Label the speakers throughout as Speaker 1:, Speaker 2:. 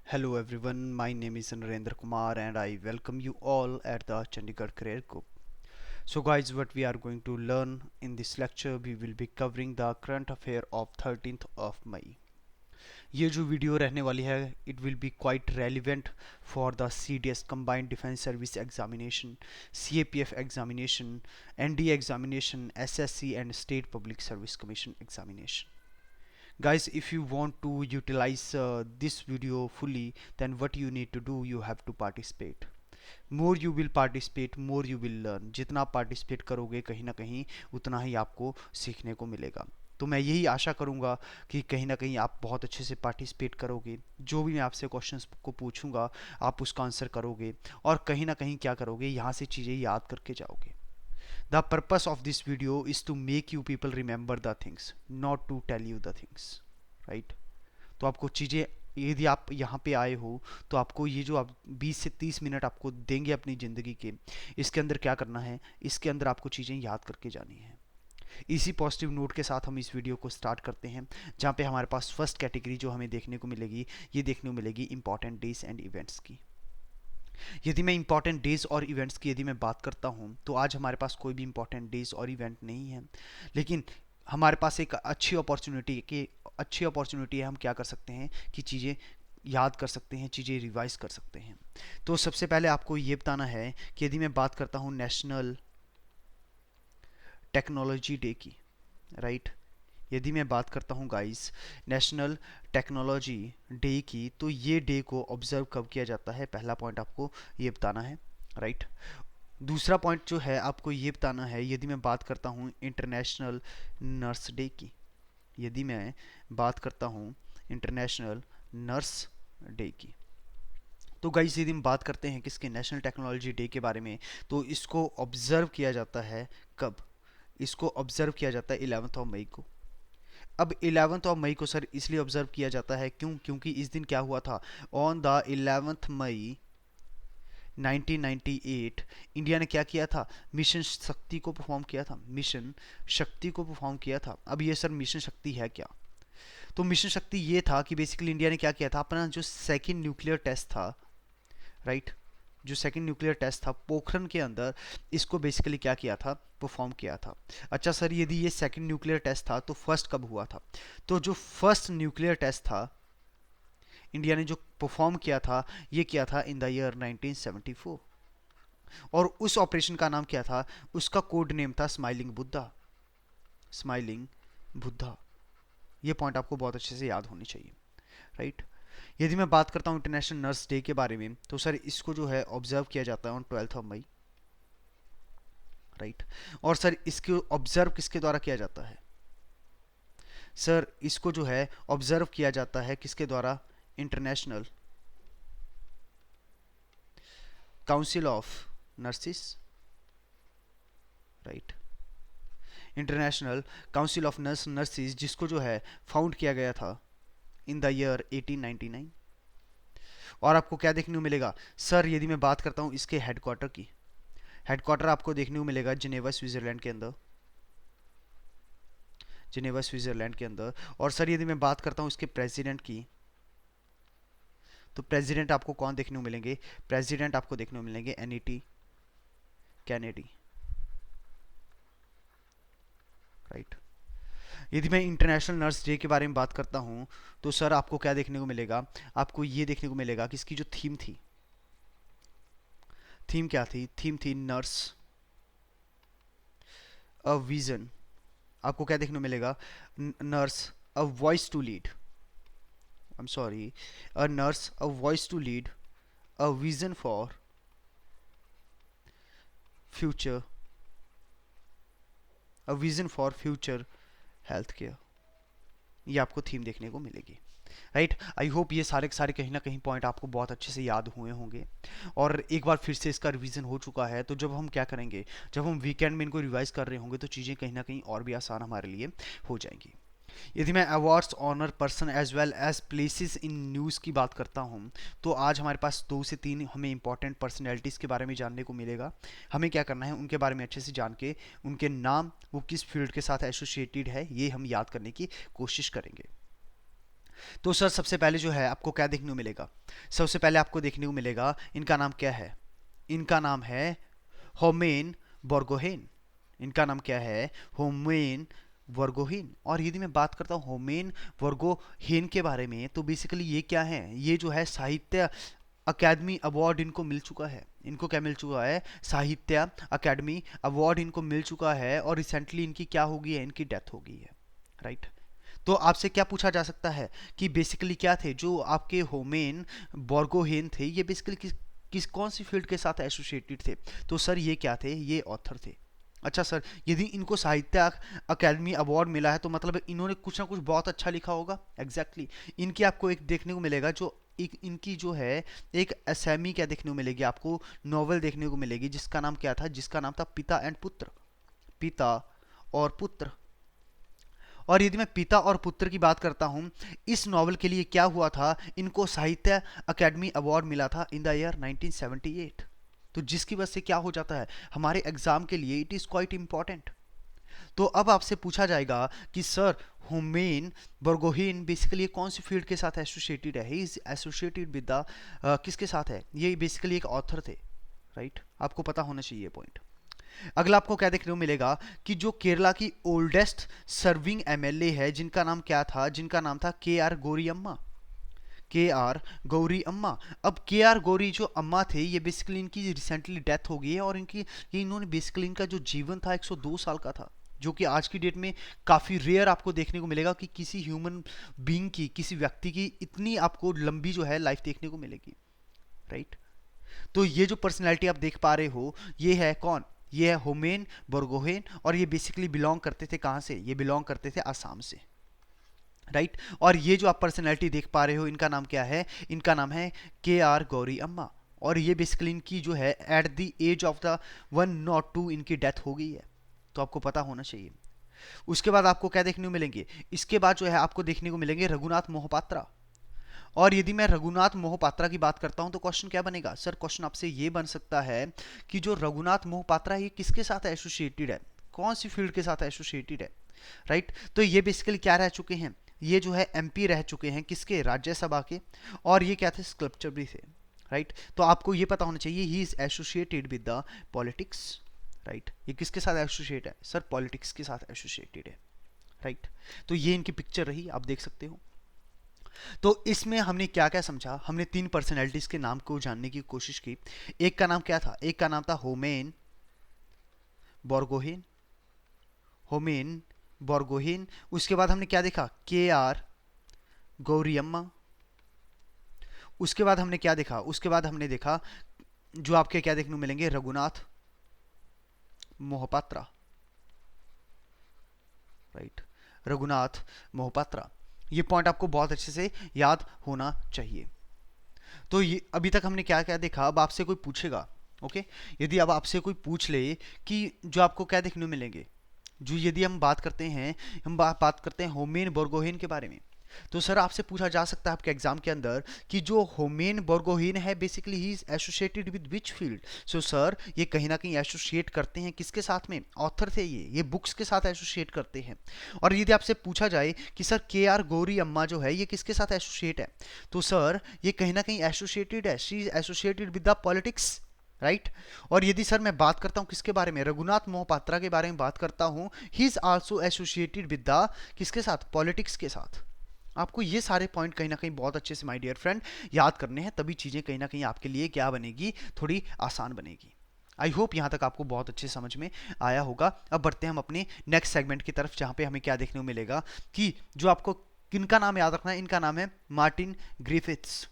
Speaker 1: Hello everyone, my name is Narendra Kumar and I welcome you all at the Chandigarh Career Group. So guys, what we are going to learn in this lecture, we will be covering the current affair of 13th of May. ये जो video रहने वाली है, it will be quite relevant for the CDS Combined Defense Service Examination, CAPF Examination, ND Examination, SSC and State Public Service Commission Examination. Guys, if you want to utilize this video fully, then what you need to do, you have to participate. More you will participate, more you will learn. जितना आप participate करोगे कहीं ना कहीं उतना ही आपको सीखने को मिलेगा. तो मैं यही आशा करूंगा कि कहीं ना कहीं आप बहुत अच्छे से पार्टिसिपेट करोगे. जो भी मैं आपसे क्वेश्चंस को पूछूंगा आप उसका आंसर करोगे और कहीं ना कहीं क्या करोगे, यहाँ से चीज़ें याद करके जाओगे. The purpose of this video is to make you people remember the things, not to tell you the things, right? तो आपको चीज़ें, यदि आप यहाँ पे आए हो तो आपको ये जो आप 20 से 30 मिनट आपको देंगे अपनी ज़िंदगी के, इसके अंदर क्या करना है, इसके अंदर आपको चीज़ें याद करके जानी है. इसी पॉजिटिव नोट के साथ हम इस वीडियो को स्टार्ट करते हैं, जहाँ पे हमारे पास फर्स्ट कैटेगरी जो हमें देखने को मिलेगी, ये देखने को मिलेगी इंपॉर्टेंट डेज एंड इवेंट्स की. यदि मैं इंपॉर्टेंट डेज और इवेंट्स की यदि मैं बात करता हूँ तो आज हमारे पास कोई भी इंपॉर्टेंट डेज और इवेंट नहीं है, लेकिन हमारे पास एक अच्छी अपॉर्चुनिटी है. हम क्या कर सकते हैं कि चीज़ें याद कर सकते हैं, चीज़ें रिवाइज कर सकते हैं. तो सबसे पहले आपको ये बताना है कि यदि मैं बात करता हूँ नेशनल टेक्नोलॉजी डे की, राइट, यदि मैं बात करता हूँ गाइस नेशनल टेक्नोलॉजी डे की, तो ये डे को ऑब्जर्व कब किया जाता है, पहला पॉइंट आपको ये बताना है, राइट. दूसरा पॉइंट जो है आपको ये बताना है, यदि मैं बात करता हूँ इंटरनेशनल नर्स डे की, यदि मैं बात करता हूँ इंटरनेशनल नर्स डे की, तो गाइस यदि हम बात करते हैं किसके, नेशनल टेक्नोलॉजी डे के बारे में, तो इसको ऑब्जर्व किया जाता है कब, इसको ऑब्जर्व किया जाता है 11 मई को. अब 11 मई को सर इसलिए ऑब्जर्व किया जाता है क्योंकि इस दिन क्या हुआ था, ऑन द 11 मई 1998 इंडिया ने क्या किया था, मिशन शक्ति को परफॉर्म किया था, मिशन शक्ति को परफॉर्म किया था. अब ये सर मिशन शक्ति है क्या, तो मिशन शक्ति ये था कि बेसिकली इंडिया ने क्या किया था, अपना जो सेकंड न्यूक्लियर टेस्ट था, राइट, जो सेकंड न्यूक्लियर टेस्ट था पोखरण के अंदर, इसको बेसिकली क्या किया था, परफॉर्म किया था. अच्छा सर यदि ये सेकंड न्यूक्लियर टेस्ट था तो फर्स्ट कब हुआ था, तो जो फर्स्ट न्यूक्लियर टेस्ट था इंडिया ने जो परफॉर्म किया था, ये किया था इन द ईयर 1974. और उस ऑपरेशन का नाम क्या था, उसका कोड नेम था स्माइलिंग बुद्धा, स्माइलिंग बुद्धा. ये पॉइंट आपको बहुत अच्छे से याद होनी चाहिए, राइट. यदि मैं बात करता हूँ इंटरनेशनल नर्स डे के बारे में, तो सर इसको जो है ऑब्जर्व किया जाता है ऑन 12 मई, राइट. और सर इसको ऑब्जर्व किसके द्वारा किया जाता है, सर इसको जो है ऑब्जर्व किया जाता है किसके द्वारा, international council of nurses, right, international council of nurses, जिसको जो है फाउंड किया गया था इन द ईयर 1899. और आपको क्या देखने को मिलेगा सर, यदि मैं बात करता हूँ इसके हेडक्वार्टर की, हेडक्वार्टर आपको देखने को मिलेगा जिनेवा स्विट्जरलैंड के अंदर, जिनेवा स्विट्जरलैंड के अंदर. और सर यदि मैं बात करता हूँ इसके प्रेसिडेंट की, तो प्रेसिडेंट आपको कौन देखने को मिलेंगे, प्रेसिडेंट आपको देखने को मिलेंगे एनईटी कैनेडी, राइट. यदि मैं इंटरनेशनल नर्स डे के बारे में बात करता हूं तो सर आपको क्या देखने को मिलेगा, आपको ये देखने को मिलेगा कि इसकी जो थीम थी, थीम क्या थी, थीम थी नर्स अ विजन. आपको क्या देखने को मिलेगा, nurse a voice to lead, I am sorry, a nurse a voice to lead a vision for future, a vision for future health care. ये आपको थीम देखने को मिलेगी, राइट. आई होप ये सारे के सारे कहीं ना कहीं पॉइंट आपको बहुत अच्छे से याद हुए होंगे और एक बार फिर से इसका रिवीजन हो चुका है. तो जब हम क्या करेंगे, जब हम वीकेंड में इनको रिवाइज कर रहे होंगे तो चीज़ें कहीं ना कहीं और भी आसान हमारे लिए हो जाएंगी. यदि मैं awards, honour person as well as places in news की बात करता हूँ, तो आज हमारे पास 2 से 3 हमें इंपॉर्टेंट पर्सनैलिटीज़ के बारे में जानने को मिलेगा. हमें क्या करना है, उनके बारे में अच्छे से जान के उनके नाम, वो किस फील्ड के साथ एसोसिएटेड है, ये हम याद करने की कोशिश करेंगे. तो सर सबसे पहले जो है आपको क्या देखने को मिलेगा, सबसे पहले आपको देखने को मिलेगा इनका नाम क्या है, इनका नाम है होमेन बोर्गोहेन। इनका नाम क्या है, होमेन वर्गोहीन। और यदि मैं बात करता हूँ होमेन वर्गोहीन के बारे में, तो बेसिकली ये क्या है, ये जो है साहित्य अकेडमी अवार्ड इनको मिल चुका है। इनको क्या मिल चुका है, साहित्य अकेडमी अवार्ड इनको मिल चुका है। और रिसेंटली इनकी क्या हो गई है, इनकी डेथ हो गई है, राइट। तो आपसे क्या पूछा जा सकता है कि बेसिकली क्या थे जो आपके होमेन बोर्गोहेन थे, ये बेसिकली किस कौन सी फील्ड के साथ एसोसिएटेड थे। तो सर ये क्या थे, ये ऑथर थे। अच्छा सर, यदि इनको साहित्य अकेडमी अवार्ड मिला है तो मतलब इन्होंने कुछ ना कुछ बहुत अच्छा लिखा होगा। Exactly exactly। इनकी आपको एक देखने को मिलेगा जो एक इनकी जो है एक असेमी क्या देखने को मिलेगी, आपको नॉवेल देखने को मिलेगी जिसका नाम क्या था, जिसका नाम था पिता एंड पुत्र, पिता और पुत्र। और यदि मैं पिता और पुत्र की बात करता हूं, इस नॉवल के लिए क्या हुआ था, इनको साहित्य अकेडमी अवार्ड मिला था इन द ईयर 1978। तो जिसकी वजह से क्या हो जाता है, हमारे एग्जाम के लिए इट इज क्वाइट इंपॉर्टेंट। तो अब आपसे पूछा जाएगा कि सर होमेन बर्गोहीन बेसिकली कौन सी फील्ड के साथ एसोसिएटेड है, he is associated with the किसके साथ है, ये बेसिकली एक ऑथर थे, राइट। आपको पता होना चाहिए पॉइंट। अगला आपको क्या देखने को मिलेगा कि जो केरला की ओल्डेस्ट सर्विंग एमएलए है, जिनका नाम क्या था, जिनका नाम था के आर गौरी अम्मा, के आर गौरी अम्मा। अब के आर गौरी जो अम्मा थे, ये बेसिकली इनकी रिसेंटली डेथ हो गई है। और इनकी ये इन्होंने बेसिकली इनका जो जीवन था 102 साल का था, जो कि आज की डेट में काफ़ी रेयर आपको देखने को मिलेगा कि किसी ह्यूमन बीइंग की, किसी व्यक्ति की इतनी आपको लंबी जो है लाइफ देखने को मिलेगी, राइट। तो ये जो पर्सनैलिटी आप देख पा रहे हो, ये है कौन, ये है होमेन बोर्गोहेन। और ये बेसिकली बिलोंग करते थे कहाँ से, ये बिलोंग करते थे आसाम से, राइट। और ये जो आप पर्सनैलिटी देख पा रहे हो, इनका नाम क्या है, इनका नाम है के आर गौरी अम्मा। और ये बेसिकली इनकी जो है at the age of the 102 इनकी डेथ हो गई है। तो आपको पता होना चाहिए। उसके बाद आपको क्या देखने को मिलेंगे, इसके बाद जो है आपको देखने को मिलेंगे रघुनाथ मोहपात्रा। और यदि मैं रघुनाथ मोहपात्रा की बात करता हूं तो क्वेश्चन क्या बनेगा, सर क्वेश्चन आपसे ये बन सकता है कि जो रघुनाथ मोहपात्रा ये किसके साथ एसोसिएटेड है, कौन सी फील्ड के साथ एसोसिएटेड है, राइट। तो ये बेसिकली क्या रह चुके हैं, ये जो है एमपी रह चुके हैं किसके, राज्यसभा के। और ये क्या थे, स्कल्पचर भी थे, राइट। तो आपको ये पता होना चाहिए he is associated with the politics, right. ये किसके साथ एसोसिएट है, सर पॉलिटिक्स के साथ एसोसिएटेड है, राइट। तो ये इनकी पिक्चर रही, आप देख सकते हो। तो इसमें हमने क्या क्या समझा, हमने तीन पर्सनैलिटीज के नाम को जानने की कोशिश की। एक का नाम क्या था, एक का नाम था होमेन बोर्गोहेन, होमेन बोर्गोहेन। उसके बाद हमने क्या देखा, के आर गौरी अम्मा। उसके बाद हमने क्या देखा, उसके बाद हमने देखा जो आपके क्या देखने को मिलेंगे, रघुनाथ मोहपात्रा, राइट, रघुनाथ मोहपात्रा। ये पॉइंट आपको बहुत अच्छे से याद होना चाहिए। तो ये अभी तक हमने क्या क्या देखा। अब आपसे कोई पूछेगा, ओके, यदि अब आपसे कोई पूछ ले कि जो आपको क्या देखने को मिलेंगे, जो यदि हम बात करते हैं, हम बात करते हैं होमेन बोर्गोहेन के बारे में, तो सर आपसे पूछा जा सकता है आपके एग्जाम के अंदर कि जो होमेन बोर्गोहेन है basically he is associated with which field. So sir ये कहीं ना कहीं एसोसिएट करते हैं किसके साथ में, ऑथर थे ये बुक्स के साथ एसोसिएट करते हैं। और यदि आपसे पूछा जाए कि सर के आर गौरी अम्मा जो है ये किसके साथ एसोसिएट है, तो सर ये कहीं ना कहीं एसोसिएटेड है, she is associated with the politics, right. और यदि सर मैं बात करता हूं किसके बारे में, रघुनाथ मोहपात्रा के बारे में बात करता हूं, he is also associated with the किसके साथ, पॉलिटिक्स के साथ। आपको ये सारे पॉइंट कहीं ना कहीं बहुत अच्छे से माय डियर फ्रेंड याद करने हैं, तभी चीज़ें कहीं ना कहीं आपके लिए क्या बनेगी, थोड़ी आसान बनेगी। आई होप यहाँ तक आपको बहुत अच्छे समझ में आया होगा। अब बढ़ते हैं हम अपने नेक्स्ट सेगमेंट की तरफ, जहाँ पे हमें क्या देखने को मिलेगा कि जो आपको किनका नाम याद रखना है, इनका नाम है मार्टिन ग्रिफिथ्स।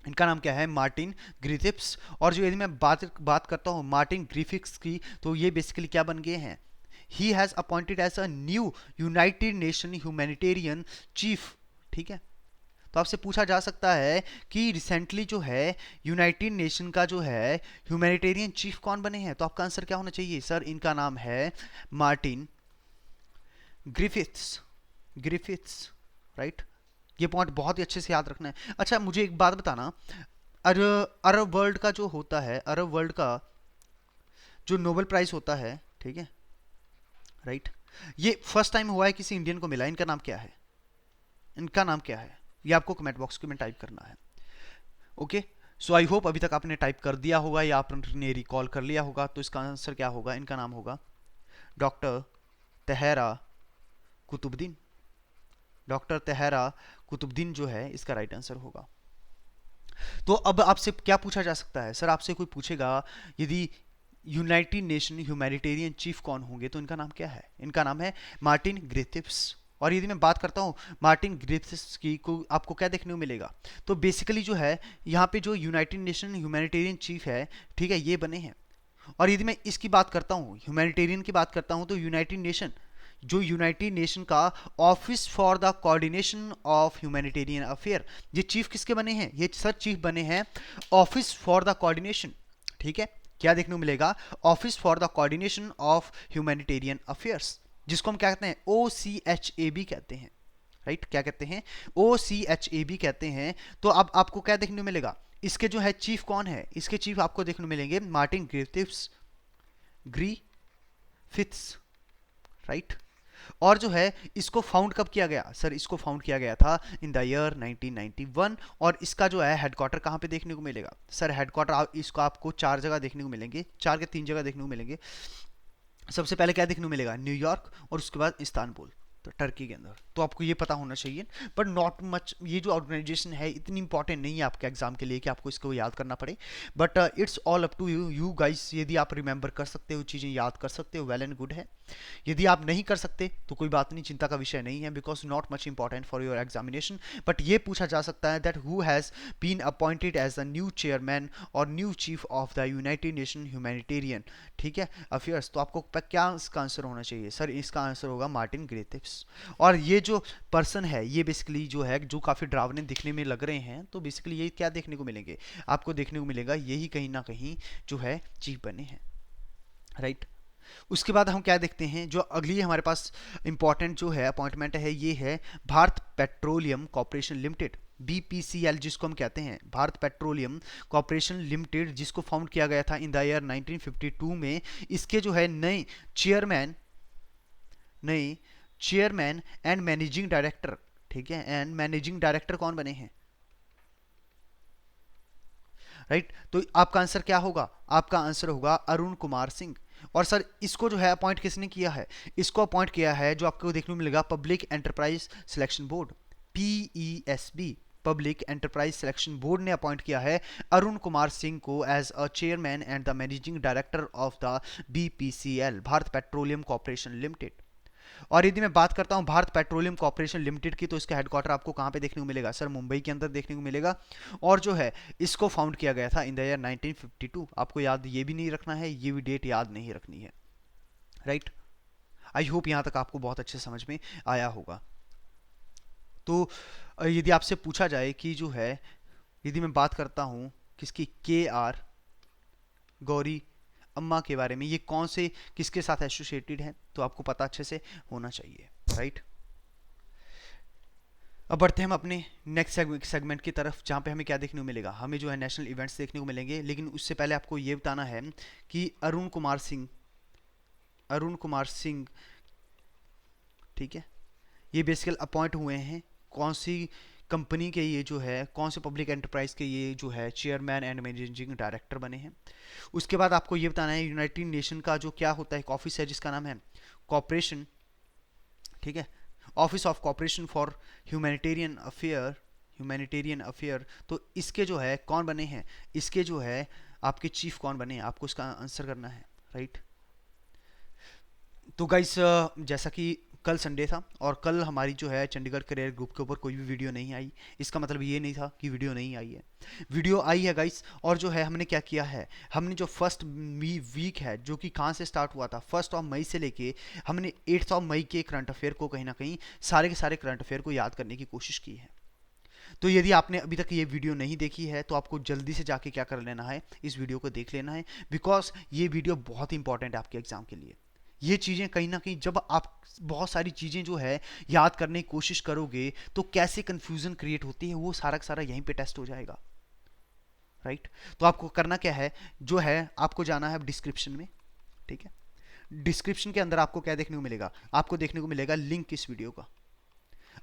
Speaker 1: इनका नाम क्या है, मार्टिन ग्रिफिथ्स। और जो यदि मैं बात करता हूँ मार्टिन ग्रिफिथ्स की, तो ये बेसिकली क्या बन गए हैं, he has appointed as a new United Nation humanitarian chief, ठीक है। तो आपसे पूछा जा सकता है कि रिसेंटली जो है यूनाइटेड नेशन का जो है ह्यूमैनिटेरियन चीफ कौन बने हैं, तो आपका आंसर क्या होना चाहिए, सर इनका नाम है मार्टिन ग्रिफिथ्स, ग्रिफिथ्स, राइट। ये पॉइंट बहुत ही अच्छे से याद रखना है। अच्छा मुझे एक बात बताना, अरब वर्ल्ड का जो होता है, अरब वर्ल्ड का जो नोबेल प्राइज होता है, ठीक है, राइट, ये फर्स्ट टाइम हुआ है किसी इंडियन को मिला, इनका नाम क्या है, इनका नाम क्या है, ये आपको कमेंट बॉक्स में टाइप करना है। ओके, सो आई होप अभी तक आपने टाइप कर दिया होगा या आपने रिकॉल कर लिया होगा। तो इसका आंसर क्या होगा? इनका नाम होगा डॉक्टर तहरा कुतुबुद्दीन। डॉक्टर तहरा कुतुबुद्दीन जो है इसका राइट आंसर होगा। तो अब आपसे क्या पूछा जा सकता है? सर आपसे कोई पूछेगा यदि यूनाइटेड नेशन ह्यूमैनिटेरियन चीफ कौन होंगे, तो इनका नाम क्या है? इनका नाम है मार्टिन ग्रिफिथ्स। और यदि मैं बात करता हूँ मार्टिन ग्रिफिथ्स की, को आपको क्या देखने को मिलेगा? तो बेसिकली जो है यहाँ पे जो यूनाइटेड नेशन ह्यूमैनिटेरियन चीफ है, ठीक है, ये बने हैं। और यदि मैं इसकी बात करता हूँ, ह्यूमैनिटेरियन की बात करता हूँ, तो यूनाइटेड नेशन, जो यूनाइटेड नेशन का office for the coordination of humanitarian affair, ये चीफ किसके बने हैं? ये सर चीफ बने हैं ऑफिस फॉर द कोऑर्डिनेशन। ठीक है, क्या देखने को मिलेगा? Office for the coordination of humanitarian affairs, जिसको हम क्या कहते हैं? OCHAB कहते हैं। राइट, क्या कहते हैं? OCHAB कहते हैं। तो अब आपको क्या देखने को मिलेगा? इसके जो है चीफ कौन है? इसके चीफ आपको देखने को मिलेंगे मार्टिन ग्रिफिथ्स। राइट, और जो है इसको फाउंड कब किया गया? सर इसको फाउंड किया गया था इन द ईयर 1991। और इसका जो है हेडक्वार्टर कहाँ पे देखने को मिलेगा? सर हेडक्वार्टर इसको आपको 4 जगह देखने को मिलेंगे, 4 के 3 जगह देखने को मिलेंगे। सबसे पहले क्या देखने को मिलेगा? न्यूयॉर्क, और उसके बाद इस्तांबुल, तो टर्की के अंदर। तो आपको ये पता होना चाहिए, बट नॉट मच। ये जो ऑर्गेनाइजेशन है इतनी इंपॉर्टेंट नहीं है आपके एग्जाम के लिए कि आपको इसको याद करना पड़े, but it's all up to you guys. यदि आप रिमेंबर कर सकते हो, चीज़ें याद कर सकते हो, वेल एंड गुड है। यदि आप नहीं कर सकते तो कोई बात नहीं, चिंता का विषय नहीं है, because not much important for your examination. But ये पूछा जा सकता है that who has been appointed as the new chairman और new chief of the United Nation humanitarian, ठीक है, अफेयर्स। तो आपको क्या इसका आंसर होना चाहिए? सर इसका आंसर होगा मार्टिन ग्रिफिथ्स। और ये जो पर्सन है, ये बेसिकली जो है, जो काफ़ी डरावने दिखने में लग रहे हैं, तो बेसिकली ये क्या देखने को मिलेंगे? आपको देखने को मिलेगा यही कहीं ना कहीं जो है चीफ बने हैं। राइट, उसके बाद हम क्या देखते हैं? जो अगली हमारे पास इंपॉर्टेंट जो है अपॉइंटमेंट है, ये है Bharat petroleum corporation limited, BPCL जिसको हम कहते हैं, भारत पेट्रोलियम कॉर्पोरेशन लिमिटेड, जिसको फाउंड किया गया था इन द ईयर 1952 में। इसके जो है नए चेयरमैन एंड मैनेजिंग डायरेक्टर, ठीक है, एंड मैनेजिंग डायरेक्टर कौन बने हैं? राइट, तो आपका आंसर क्या होगा? आपका आंसर होगा अरुण कुमार सिंह। और सर इसको जो है अपॉइंट किसने किया है? इसको अपॉइंट किया है, जो आपको देखने को मिलेगा, public enterprise selection board, PESB, public enterprise selection board ने अपॉइंट किया है अरुण कुमार सिंह को as a chairman and the managing director of the BPCL, Bharat petroleum corporation limited. और यदि मैं बात करता हूं भारत पेट्रोलियम कॉर्पोरेशन लिमिटेड की, तो इसका हेडक्वार्टर आपको कहां पे देखने को मिलेगा? सर मुंबई के अंदर देखने को मिलेगा। और जो है इसको फाउंड किया गया था इन द ईयर 1952। आपको याद ये भी नहीं रखना है, ये भी डेट याद नहीं रखनी है। राइट, आई होप यहां तक आपको बहुत अच्छे समझ में आया होगा। तो यदि आपसे पूछा जाए कि जो है, यदि मैं बात करता हूं किसकी, KR गौरी अम्मा के बारे में, ये कौन से किसके साथ एसोसिएटेड है, तो आपको पता अच्छे से होना चाहिए। राइट, अब बढ़ते हैं हम अपने नेक्स्ट सेगमेंट की तरफ, जहाँ पे हमें क्या देखने को मिलेगा? हमें जो है नेशनल इवेंट्स देखने को मिलेंगे, लेकिन उससे पहले आपको ये बताना है कि अरुण कुमार सिंह, ठीक है, ये बेसिकल अपॉइंट हुए हैं कौन सी कंपनी के? ये जो है कौन से पब्लिक एंटरप्राइज के ये जो है चेयरमैन एंड मैनेजिंग डायरेक्टर बने हैं। उसके बाद आपको ये बताना है यूनाइटेड नेशन का जो क्या होता है, एक ऑफिस है जिसका नाम है कॉपरेशन, ठीक है, office of corporation for humanitarian affair. तो इसके जो है कौन बने हैं? इसके जो है आपके चीफ कौन बने हैं? आपको इसका आंसर करना है। राइट, तो गाइस जैसा कि कल संडे था और कल हमारी जो है चंडीगढ़ करियर ग्रुप के ऊपर कोई भी वीडियो नहीं आई। इसका मतलब ये नहीं था कि वीडियो नहीं आई है, वीडियो आई है गाइस। और जो है हमने क्या किया है, हमने जो फर्स्ट वीक है, जो कि कहाँ से स्टार्ट हुआ था, 1 मई से लेके हमने 8 मई के करंट अफेयर को कहीं ना कहीं सारे के सारे करंट अफेयर को याद करने की कोशिश की है। तो यदि आपने अभी तक ये वीडियो नहीं देखी है तो आपको जल्दी से जाके क्या कर लेना है, इस वीडियो को देख लेना है, बिकॉज ये वीडियो बहुत इंपॉर्टेंट है आपके एग्जाम के लिए। ये चीज़ें कहीं ना कहीं, जब आप बहुत सारी चीज़ें जो है याद करने की कोशिश करोगे तो कैसे कंफ्यूजन क्रिएट होती है, वो सारा का सारा यहीं पे टेस्ट हो जाएगा। राइट, तो आपको करना क्या है, जो है आपको जाना है डिस्क्रिप्शन में, ठीक है, डिस्क्रिप्शन के अंदर आपको क्या देखने को मिलेगा? आपको देखने को मिलेगा लिंक इस वीडियो का।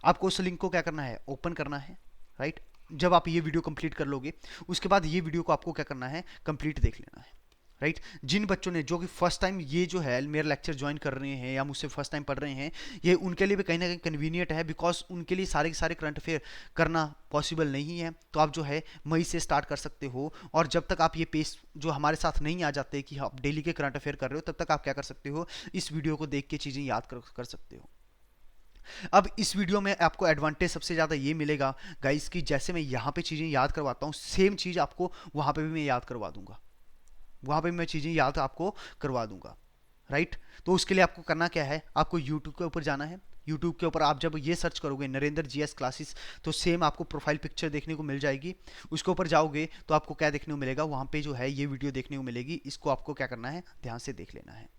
Speaker 1: आपको उस लिंक को क्या करना है, ओपन करना है। राइट। जब आप ये वीडियो कंप्लीट कर लोगे उसके बाद ये वीडियो को आपको क्या करना है, कंप्लीट देख लेना है। राइट। जिन बच्चों ने जो कि फर्स्ट टाइम ये जो है मेरा लेक्चर ज्वाइन कर रहे हैं या मुझसे फर्स्ट टाइम पढ़ रहे हैं, ये उनके लिए भी कहीं ना कहीं कन्वीनियंट है, बिकॉज उनके लिए सारे के सारे करंट अफेयर करना पॉसिबल नहीं है। तो आप जो है मई से स्टार्ट कर सकते हो, और जब तक आप ये पेज जो हमारे साथ नहीं आ जाते कि आप डेली के करंट अफेयर कर रहे हो, तब तक आप क्या कर सकते हो, इस वीडियो को देख के चीज़ें याद कर सकते हो। अब इस वीडियो में आपको एडवांटेज सबसे ज़्यादा ये मिलेगा गाइस कि जैसे मैं यहाँ पे चीज़ें याद करवाता हूँ, सेम चीज़ आपको वहाँ पे भी मैं याद करवा दूंगा, वहाँ पे मैं चीज़ें याद आपको करवा दूंगा। राइट। तो उसके लिए आपको करना क्या है, आपको यूट्यूब के ऊपर जाना है। यूट्यूब के ऊपर आप जब ये सर्च करोगे नरेंद्र जीएस क्लासेस, तो सेम आपको प्रोफाइल पिक्चर देखने को मिल जाएगी। उसके ऊपर जाओगे तो आपको क्या देखने को मिलेगा, वहाँ पे जो है ये वीडियो देखने को मिलेगी। इसको आपको क्या करना है, ध्यान से देख लेना है।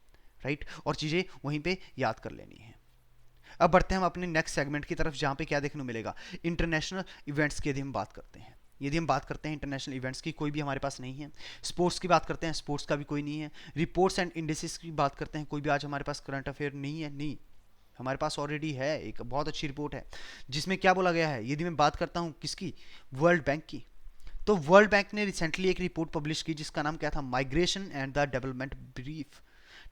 Speaker 1: राइट। और चीज़ें वहीं पे याद कर लेनी है। अब बढ़ते हैं हम अपने नेक्स्ट सेगमेंट की तरफ, जहाँ पे क्या देखने को मिलेगा, इंटरनेशनल इवेंट्स की यदि हम बात करते हैं। यदि हम बात करते हैं इंटरनेशनल इवेंट्स की, कोई भी हमारे पास नहीं है। स्पोर्ट्स की बात करते हैं, स्पोर्ट्स का भी कोई नहीं है। रिपोर्ट्स एंड इंडिसेस की बात करते हैं, कोई भी आज हमारे पास करंट अफेयर नहीं है। नहीं, हमारे पास ऑलरेडी है एक बहुत अच्छी रिपोर्ट है, जिसमें क्या बोला गया है। यदि मैं बात करता हूँ किसकी, वर्ल्ड बैंक की, तो वर्ल्ड बैंक ने रिसेंटली एक रिपोर्ट पब्लिश की जिसका नाम क्या था, migration and the development brief.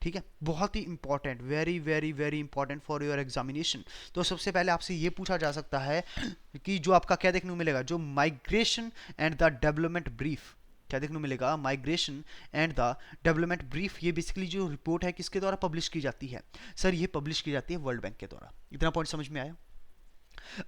Speaker 1: ठीक है, बहुत ही important, very very very important for your examination. तो सबसे पहले आपसे ये पूछा जा सकता है कि जो आपका क्या देखने को मिलेगा, जो migration and the development brief, क्या देखने को मिलेगा, migration and the development brief. ये बेसिकली जो रिपोर्ट है किसके द्वारा पब्लिश की जाती है, सर ये पब्लिश की जाती है वर्ल्ड बैंक के द्वारा। इतना पॉइंट समझ में आया।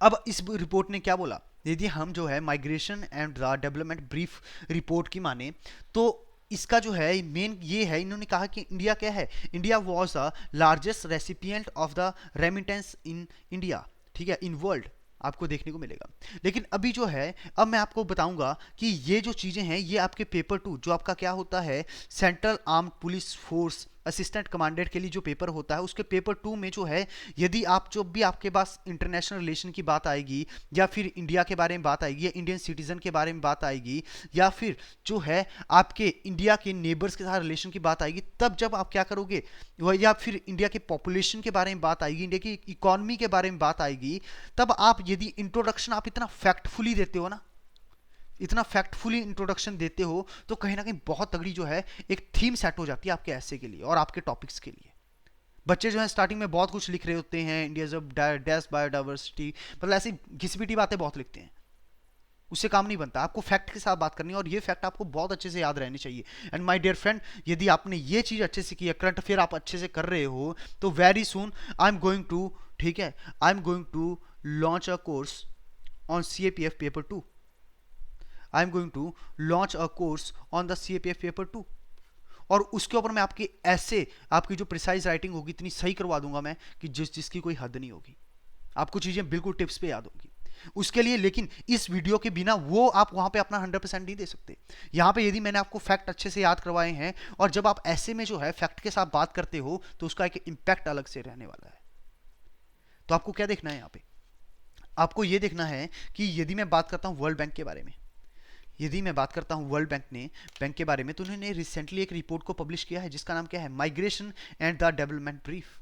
Speaker 1: अब इस रिपोर्ट ने क्या बोला, यदि हम जो है migration and the development brief report की माने, तो इसका जो है मेन ये है, इन्होंने कहा कि इंडिया क्या है, India was the largest recipient of the remittance in India. ठीक है, इन वर्ल्ड आपको देखने को मिलेगा। लेकिन अभी जो है, अब मैं आपको बताऊंगा कि ये जो चीजें हैं ये आपके पेपर 2 जो आपका क्या होता है, central armed police force assistant commandant के लिए जो पेपर होता है, उसके पेपर 2 में जो है, यदि आप जो भी आपके पास इंटरनेशनल रिलेशन की बात आएगी, या फिर इंडिया के बारे में बात आएगी, या इंडियन सिटीजन के बारे में बात आएगी, या फिर जो है आपके इंडिया के नेबर्स के साथ रिलेशन की बात आएगी, तब जब आप क्या करोगे, या फिर इंडिया के पॉपुलेशन के बारे में बात आएगी, इंडिया की इकोनॉमी के बारे में बात आएगी, तब आप यदि इंट्रोडक्शन आप इतना फैक्टफुली देते हो ना, इतना फैक्टफुली इंट्रोडक्शन देते हो, तो कहीं ना कहीं बहुत तगड़ी जो है एक थीम सेट हो जाती है आपके ऐसे के लिए और आपके टॉपिक्स के लिए। बच्चे जो है स्टार्टिंग में बहुत कुछ लिख रहे होते हैं, इंडिया जब डैश बायोडाइवर्सिटी, मतलब ऐसी घिसपिटी बातें बहुत लिखते हैं, उससे काम नहीं बनता। आपको फैक्ट के साथ बात करनी है, और ये फैक्ट आपको बहुत अच्छे से याद रहनी चाहिए। एंड माय डियर फ्रेंड, यदि आपने ये चीज अच्छे से की है, करंट अफेयर आप अच्छे से कर रहे हो, तो very soon I am going to, ठीक है, I am going to launch a course on CAPF paper 2। I am going to launch a course on the CAPF paper 2, और उसके ऊपर मैं आपकी ऐसे आपकी जो प्रिसाइज राइटिंग होगी इतनी सही करवा दूंगा मैं कि जिसकी कोई हद नहीं होगी, आपको चीजें बिल्कुल टिप्स पे याद होगी उसके लिए। लेकिन इस वीडियो के बिना वो आप वहां पे अपना 100% नहीं दे सकते। यहां पे यदि मैंने आपको फैक्ट अच्छे से याद करवाए हैं, और जब आप ऐसे में जो है फैक्ट के साथ बात करते हो, तो उसका एक इंपैक्ट अलग से रहने वाला है। तो आपको क्या देखना है यहाँ पे, आपको ये देखना है कि यदि मैं बात करता हूं वर्ल्ड बैंक के बारे में, यदि मैं बात करता हूं वर्ल्ड बैंक के बारे में, तो उन्होंने रिसेंटली एक रिपोर्ट को पब्लिश किया है जिसका नाम क्या है, migration and the development brief.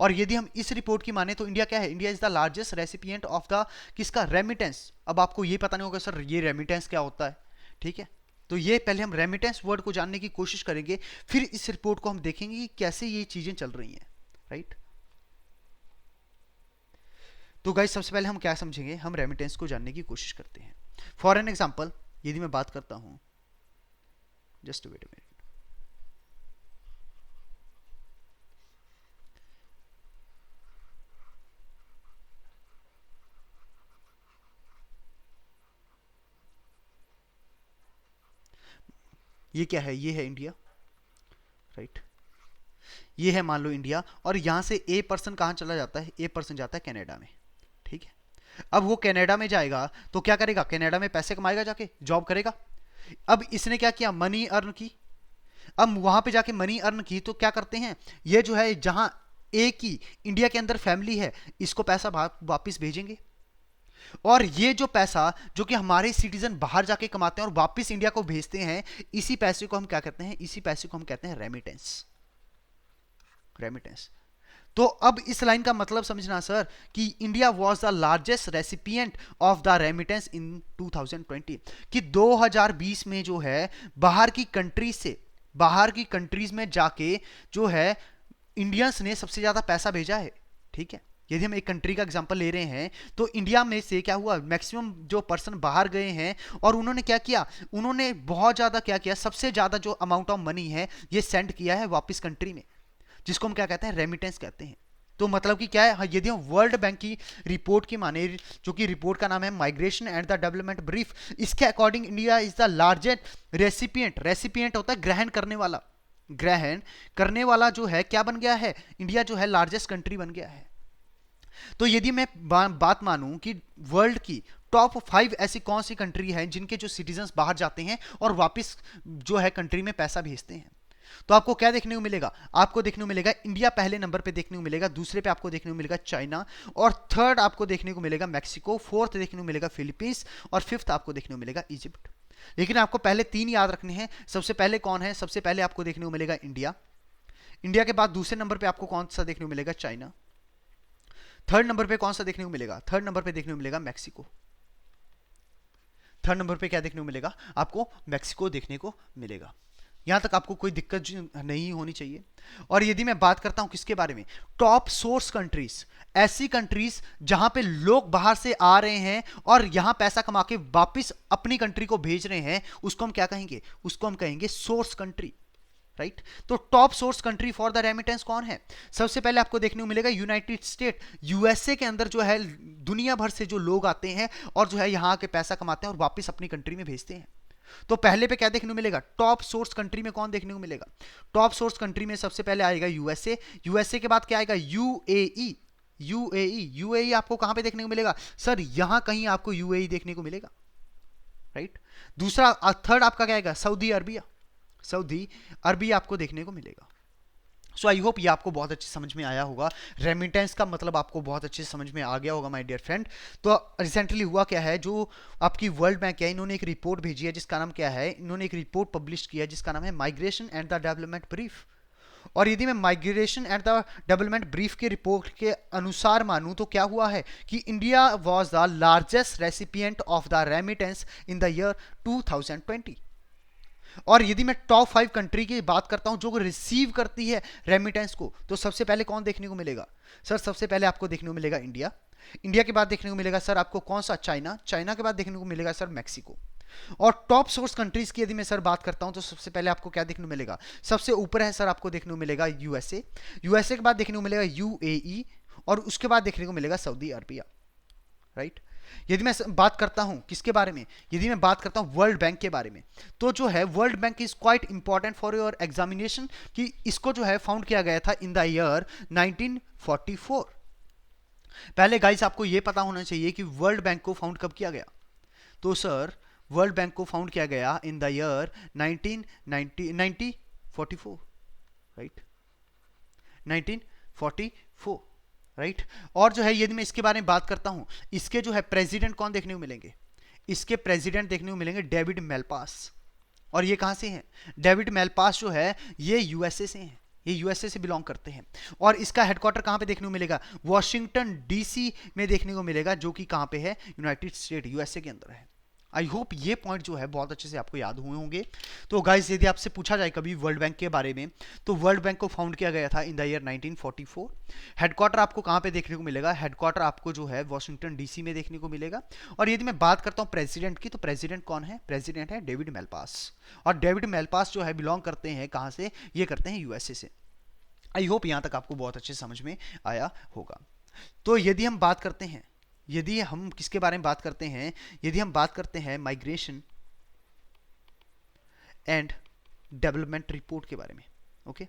Speaker 1: और यदि हम इस रिपोर्ट की माने, तो इंडिया क्या है, India is the largest recipient of the किसका, रेमिटेंस। अब आपको ये पता नहीं होगा सर ये रेमिटेंस क्या होता है, ठीक है, तो ये पहले हम रेमिटेंस वर्ड को जानने की कोशिश करेंगे, फिर इस रिपोर्ट को हम देखेंगे कि कैसे ये चीजें चल रही हैं। राइट। तो गाइस सबसे पहले हम क्या समझेंगे, हम रेमिटेंस को जानने की कोशिश करते हैं। फॉर एन एग्जाम्पल यदि मैं बात करता हूं, जस्ट वेट अ मिनट, ये क्या है, ये है इंडिया। राइट। ये है मान लो इंडिया, और यहां से ए पर्सन कहां चला जाता है, ए पर्सन जाता है कनाडा में। ठीक है, अब वो कनाडा में जाएगा तो क्या करेगा, कनाडा में पैसे कमाएगा, जाके जॉब करेगा। अब इसने क्या किया, मनी अर्न की। अब वहां पे जाके मनी अर्न की, तो क्या करते हैं, ये जो है जहां ए की इंडिया के अंदर फैमिली है, इसको पैसा वापिस भेजेंगे। और ये जो पैसा जो कि हमारे सिटीजन बाहर जाके कमाते हैं और वापिस इंडिया को भेजते हैं, इसी पैसे को हम क्या कहते हैं, इसी पैसे को हम कहते हैं रेमिटेंस। रेमिटेंस। तो अब इस लाइन का मतलब समझना सर कि India was the largest recipient of the remittance in 2020, कि 2020 में जो है बाहर की कंट्रीज से, बाहर की कंट्रीज में जाके जो है इंडियंस ने सबसे ज्यादा पैसा भेजा है। ठीक है, यदि हम एक कंट्री का एग्जांपल ले रहे हैं तो इंडिया में से क्या हुआ, मैक्सिमम जो पर्सन बाहर गए हैं और उन्होंने क्या किया, उन्होंने बहुत ज्यादा क्या किया, सबसे ज्यादा जो अमाउंट ऑफ मनी है ये सेंड किया है वापस कंट्री में, जिसको हम क्या कहते हैं, रेमिटेंस कहते हैं। तो मतलब कि क्या है, यदि हम वर्ल्ड बैंक की रिपोर्ट की माने, जो कि रिपोर्ट का नाम है migration and the development brief, इसके according India is the largest recipient, recipient होता है ग्रहण करने वाला, ग्रहण करने वाला जो है क्या बन गया है, इंडिया जो है लार्जेस्ट कंट्री बन गया है। तो यदि मैं बात मानूं कि वर्ल्ड की टॉप 5 ऐसी कौन सी कंट्री है जिनके जो सिटीजन्स बाहर जाते हैं और वापस जो है कंट्री में पैसा भेजते हैं, तो आपको क्या देखने को मिलेगा, आपको देखने को मिलेगा इंडिया पहले नंबर पे देखने को मिलेगा, दूसरे पे आपको देखने को मिलेगा चाइना, और थर्ड आपको देखने को मिलेगा मैक्सिको, फोर्थ देखने को मिलेगा फिलीपींस, और फिफ्थ आपको देखने को मिलेगा इजिप्ट। लेकिन आपको पहले 3 याद रखने हैं। सबसे पहले कौन है, सबसे पहले आपको देखने को मिलेगा इंडिया, इंडिया के बाद दूसरे नंबर पे आपको कौन सा देखने को मिलेगा, चाइना, थर्ड नंबर पे कौन सा देखने को मिलेगा, थर्ड नंबर पे देखने को मिलेगा मैक्सिको, थर्ड नंबर पे क्या देखने को मिलेगा, आपको मैक्सिको देखने को मिलेगा। यहां तक आपको कोई दिक्कत नहीं होनी चाहिए। और यदि मैं बात करता हूं किसके बारे में, टॉप सोर्स कंट्रीज, ऐसी कंट्रीज जहां पे लोग बाहर से आ रहे हैं और यहां पैसा कमा के वापस अपनी कंट्री को भेज रहे हैं, उसको हम क्या कहेंगे, उसको हम कहेंगे सोर्स कंट्री, राइट। तो top source country for the remittance कौन है, सबसे पहले आपको देखने को मिलेगा यूनाइटेड स्टेट, यूएसए के अंदर जो है दुनिया भर से जो लोग आते हैं और जो है यहां के पैसा कमाते हैं और वापस अपनी कंट्री में भेजते हैं। तो पहले पे क्या देखने को मिलेगा, टॉप सोर्स कंट्री में कौन देखने को मिलेगा, टॉप सोर्स कंट्री में सबसे पहले आएगा यूएसए, यूएसए के बाद क्या आएगा, यूएई, यूएई, यूएई आपको कहां पे देखने को मिलेगा, सर यहां कहीं आपको यूएई देखने को मिलेगा, राइट। दूसरा थर्ड आपका क्या आएगा, सऊदी अरबिया, सऊदी अरबिया आपको देखने को मिलेगा। सो आई होप ये आपको बहुत अच्छे समझ में आया होगा, रेमिटेंस का मतलब आपको बहुत अच्छे से समझ में आ गया होगा माय डियर फ्रेंड। तो रिसेंटली हुआ क्या है, जो आपकी वर्ल्ड बैंक है, इन्होंने एक रिपोर्ट भेजी है जिसका नाम क्या है, इन्होंने एक रिपोर्ट पब्लिश किया है जिसका नाम है migration and the development brief. और यदि मैं migration and the development brief के रिपोर्ट के अनुसार मानूं तो क्या हुआ है कि India was the largest recipient of the remittance in the year 2020। और यदि मैं टॉप 5 कंट्री की बात करता हूं जो रिसीव करती है रेमिटेंस को, तो सबसे पहले कौन देखने को मिलेगा, सर सबसे पहले आपको देखने को मिलेगा इंडिया, इंडिया के बाद देखने को मिलेगा सर आपको कौन सा, चाइना, चाइना के बाद देखने को मिलेगा सर मैक्सिको। और टॉप सोर्स कंट्रीज की यदि मैं सर बात करता हूं तो सबसे पहले आपको क्या देखने को मिलेगा, सबसे ऊपर है सर आपको देखने को मिलेगा यूएसए, यूएसए के बाद देखने को मिलेगा यूएई, और उसके बाद देखने को मिलेगा सऊदी अरबिया, राइट। यदि मैं बात करता हूं किसके बारे में, यदि मैं बात करता हूं वर्ल्ड बैंक के बारे में, तो जो है world bank is quite important for your examination, कि इसको जो है फाउंड किया गया था इन द ईयर 1944। पहले गाइस आपको यह पता होना चाहिए कि वर्ल्ड बैंक को फाउंड कब किया गया, तो सर वर्ल्ड बैंक को फाउंड किया गया in the year 1944, right, 1944, right. और जो है यदि मैं इसके बारे में बात करता हूं, इसके जो है प्रेसिडेंट कौन देखने को मिलेंगे, इसके प्रेसिडेंट देखने को मिलेंगे डेविड मेलपास। और ये कहां से हैं, डेविड मेलपास जो है ये यूएसए से हैं, ये यूएसए से बिलोंग करते हैं। और इसका हेडक्वार्टर कहां पे देखने को मिलेगा, वॉशिंगटन डीसी में देखने को मिलेगा, जो कि कहां पे है, यूनाइटेड स्टेट, यूएसए के अंदर है। आई होप ये पॉइंट जो है बहुत अच्छे से आपको याद हुए होंगे। तो गाइस यदि आपसे पूछा जाए कभी वर्ल्ड बैंक के बारे में, तो वर्ल्ड बैंक को फाउंड किया गया था इन द ईयर 1944। हेडक्वार्टर आपको कहां पे देखने को मिलेगा, हेडक्वार्टर आपको जो है वॉशिंगटन डीसी में देखने को मिलेगा। और यदि मैं बात करता हूं प्रेसिडेंट की, तो प्रेसिडेंट कौन है, प्रेसिडेंट है डेविड मेलपास। और डेविड मेलपास जो है बिलोंग करते हैं कहां से, ये करते हैं यूएसए से। आई होप यहां तक आपको बहुत अच्छे समझ में आया होगा। तो यदि हम बात करते हैं, यदि हम किसके बारे में बात करते हैं, यदि हम बात करते हैं माइग्रेशन एंड डेवलपमेंट रिपोर्ट के बारे में, ओके।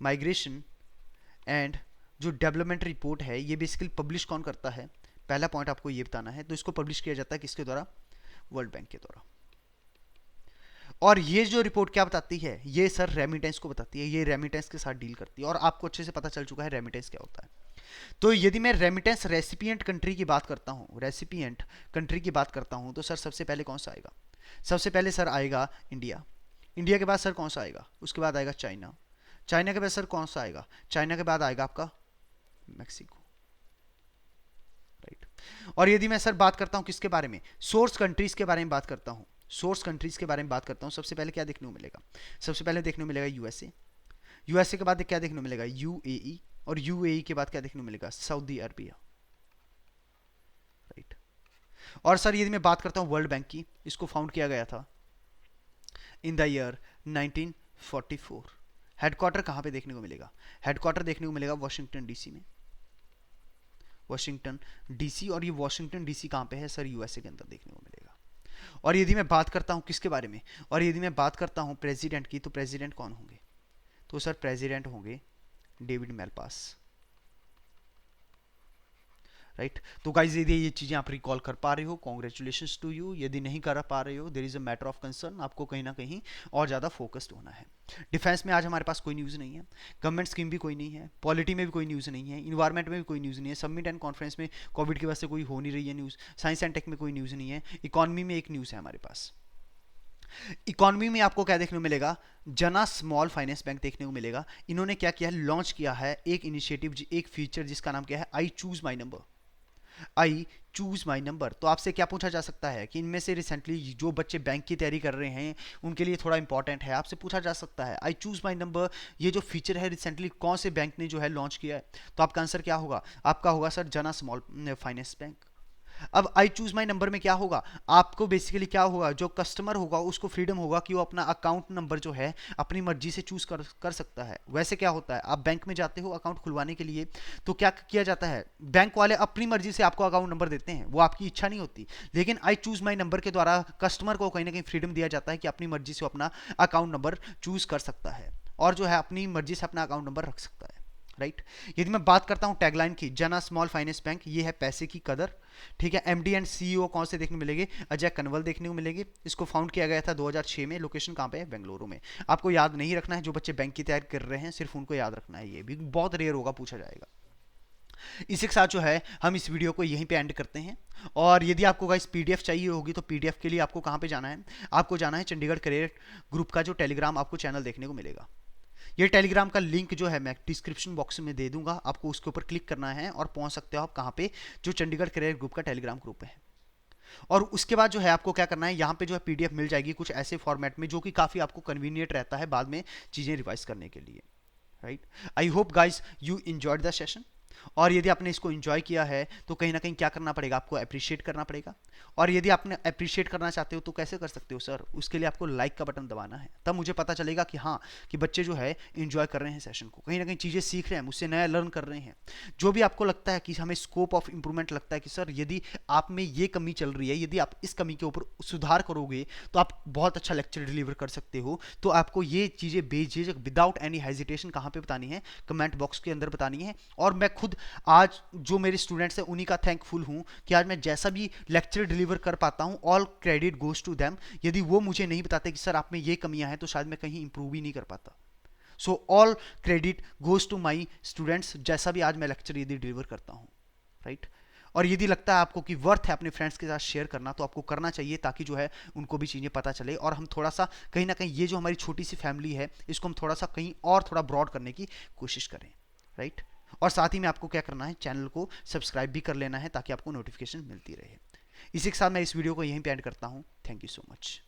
Speaker 1: माइग्रेशन एंड जो डेवलपमेंट रिपोर्ट है ये बेसिकली पब्लिश कौन करता है, पहला पॉइंट आपको ये बताना है। तो इसको पब्लिश किया जाता है किसके द्वारा, वर्ल्ड बैंक के द्वारा। और ये जो रिपोर्ट क्या बताती है, ये सर रेमिटेंस को बताती है, ये रेमिटेंस के साथ डील करती है। और आपको अच्छे से पता चल चुका है रेमिटेंस क्या होता है। तो यदि मैं रेमिटेंस रेसिपिएंट कंट्री की बात करता हूं, रेसिपिएंट कंट्री की बात करता हूं, तो सर सबसे पहले कौन सा आएगा, सबसे पहले सर आएगा इंडिया, इंडिया के बाद सर कौन सा आएगा, उसके बाद आएगा चाइना, चाइना के बाद सर कौन सा आएगा? चाइना के बाद आएगा आपका मैक्सिको, राइट। और यदि मैं सर बात करता हूं किसके बारे में, सोर्स कंट्रीज के बारे में बात करता हूं, सोर्स कंट्रीज के बारे में बात करता हूं, सबसे पहले क्या देखने को मिलेगा? सबसे पहले देखने को मिलेगा यूएसए, यूएसए के बाद क्या देखने को मिलेगा? यूएई, और यूएई के बाद क्या देखने को मिलेगा? Saudi Arabia, right. और सर यदि मैं बात करता हूं वर्ल्ड बैंक की, इसको फाउंड किया गया था इन द ईयर 1944। हेडक्वार्टर कहां पे देखने को मिलेगा? हेडक्वार्टर देखने को मिलेगा वॉशिंगटन डीसी में, वॉशिंगटन डीसी। और ये वॉशिंगटन डीसी कहां पे है सर? यूएसए के अंदर देखने को मिलेगा। और यदि मैं बात करता हूं किसके बारे में, और यदि मैं बात करता हूं प्रेसिडेंट की, तो प्रेसिडेंट कौन होंगे? तो सर प्रेसिडेंट होंगे डेविड मेलपास, राइट। तो गाइज यदि ये चीजें आप रिकॉल कर पा रहे हो, कॉन्ग्रेचुलेशंस टू यू। यदि नहीं कर पा रहे हो, there is a matter of concern, आपको कहीं ना कहीं और ज्यादा फोकस्ड होना है। डिफेंस में आज हमारे पास कोई न्यूज़ नहीं है, गवर्नमेंट स्कीम भी कोई नहीं है, पॉलिटी में भी कोई न्यूज़ नहीं है, इन्वायरमेंट में भी कोई न्यूज़ नहीं है, समिट एंड कॉन्फ्रेंस में कोविड की वजह से कोई हो नहीं रही है न्यूज़, साइंस एंड टेक में कोई न्यूज़ नहीं है, इकोनॉमी में एक न्यूज़ है हमारे पास। इकोनॉमी में आपको क्या देखने को मिलेगा? जना स्मॉल फाइनेंस बैंक देखने को मिलेगा। इन्होंने क्या किया है? लॉन्च किया है एक इनिशिएटिव, एक फीचर जिसका नाम क्या है? I choose my number, I choose my number. तो आपसे क्या पूछा जा सकता है कि इनमें से रिसेंटली जो बच्चे बैंक की तैयारी कर रहे हैं उनके लिए थोड़ा इंपॉर्टेंट है, आपसे पूछा जा सकता है आई चूज माई नंबर ये जो फीचर है रिसेंटली कौन से बैंक ने जो है लॉन्च किया है? तो आपका आंसर क्या होगा? आपका होगा सर जना स्मॉल फाइनेंस बैंक। अब आई चूज माई नंबर में क्या होगा? आपको बेसिकली क्या होगा? जो कस्टमर होगा उसको फ्रीडम होगा कि वो अपना अकाउंट नंबर जो है अपनी मर्जी से चूज कर सकता है। वैसे क्या होता है, आप बैंक में जाते हो अकाउंट खुलवाने के लिए, तो क्या किया जाता है? बैंक वाले अपनी मर्जी से आपको अकाउंट नंबर देते हैं, वो आपकी इच्छा नहीं होती। लेकिन आई चूज माई नंबर के द्वारा कस्टमर को कहीं ना कहीं फ्रीडम दिया जाता है कि अपनी मर्जी से अपना अकाउंट नंबर चूज कर सकता है और जो है अपनी मर्जी से अपना अकाउंट नंबर रख सकता है, राइट। यदि मैं बात करता हूं टैगलाइन की, जना स्मॉल फाइनेंस बैंक, ये है पैसे की कदर, ठीक है। एमडी एंड सीईओ कौन से देखने को मिलेंगे? अजय कनवल देखने को मिलेंगे। इसको फाउंड किया गया था 2006 में। लोकेशन कहां पे है? बेंगलुरु में। आपको याद नहीं रखना है, जो बच्चे बैंक की तैयारी कर रहे हैं सिर्फ उनको याद रखना है, ये भी बहुत रेयर होगा, पूछा जाएगा। इसी के साथ जो है हम इस वीडियो को यहीं पे एंड करते हैं। और यदि आपको गाइस पीडीएफ चाहिए होगी तो पीडीएफ के लिए आपको कहां पे जाना है? आपको जाना है चंडीगढ़ करियर ग्रुप का जो टेलीग्राम आपको चैनल देखने को मिलेगा। ये टेलीग्राम का लिंक जो है मैं डिस्क्रिप्शन बॉक्स में दे दूंगा, आपको उसके ऊपर क्लिक करना है और पहुंच सकते हो आप कहां पे? जो चंडीगढ़ करियर ग्रुप का टेलीग्राम ग्रुप है। और उसके बाद जो है आपको क्या करना है, यहाँ पे जो है पीडीएफ मिल जाएगी कुछ ऐसे फॉर्मेट में जो कि काफ़ी आपको कन्वीनियंट रहता है बाद में चीज़ें रिवाइज करने के लिए, right. I hope guys you enjoyed the session. और यदि आपने इसको एंजॉय किया है तो कहीं ना कहीं क्या करना पड़ेगा? आपको अप्रिशिएट करना पड़ेगा। और यदि आपने अप्रिशिएट करना चाहते हो तो कैसे कर सकते हो सर? उसके लिए आपको लाइक का बटन दबाना है, तब मुझे पता चलेगा कि हाँ, कि बच्चे जो है एंजॉय कर रहे हैं सेशन को, कहीं ना कहीं चीज़ें सीख रहे हैं, मुझसे नया लर्न कर रहे हैं। जो भी आपको लगता है कि हमें स्कोप ऑफ इंप्रूवमेंट लगता है कि सर यदि आप में ये कमी चल रही है, यदि आप इस कमी के ऊपर सुधार करोगे तो आप बहुत अच्छा लेक्चर डिलीवर कर सकते हो, तो आपको ये चीज़ें बेझिझक विदाउट एनी हेजिटेशन कहाँ पे बतानी है? कमेंट बॉक्स के अंदर बतानी है। और मैं खुद आज जो मेरे स्टूडेंट्स हैं उन्हीं का थैंकफुल हूं कि आज मैं जैसा भी लेक्चर डिलीवर कर पाता हूं, all credit goes to them. यदि वो मुझे नहीं बताते कि सर आप में ये कमियां हैं, तो शायद मैं कहीं इंप्रूव ही नहीं कर पाता। So all credit goes to my students, जैसा भी आज मैं लेक्चर यदि डिलीवर करता हूं, राइट। और यदि लगता है आपको कि वर्थ है अपने फ्रेंड्स के साथ शेयर करना, तो आपको करना चाहिए, ताकि जो है उनको भी चीज़ें पता चले और हम थोड़ा सा कहीं ना कहीं ये जो हमारी छोटी सी फैमिली है इसको हम थोड़ा सा कहीं और थोड़ा ब्रॉड करने की कोशिश करें, राइट। और साथ ही में आपको क्या करना है? चैनल को सब्सक्राइब भी कर लेना है ताकि आपको नोटिफिकेशन मिलती रहे। इसी के साथ मैं इस वीडियो को यहीं पे एंड करता हूं। Thank you so much.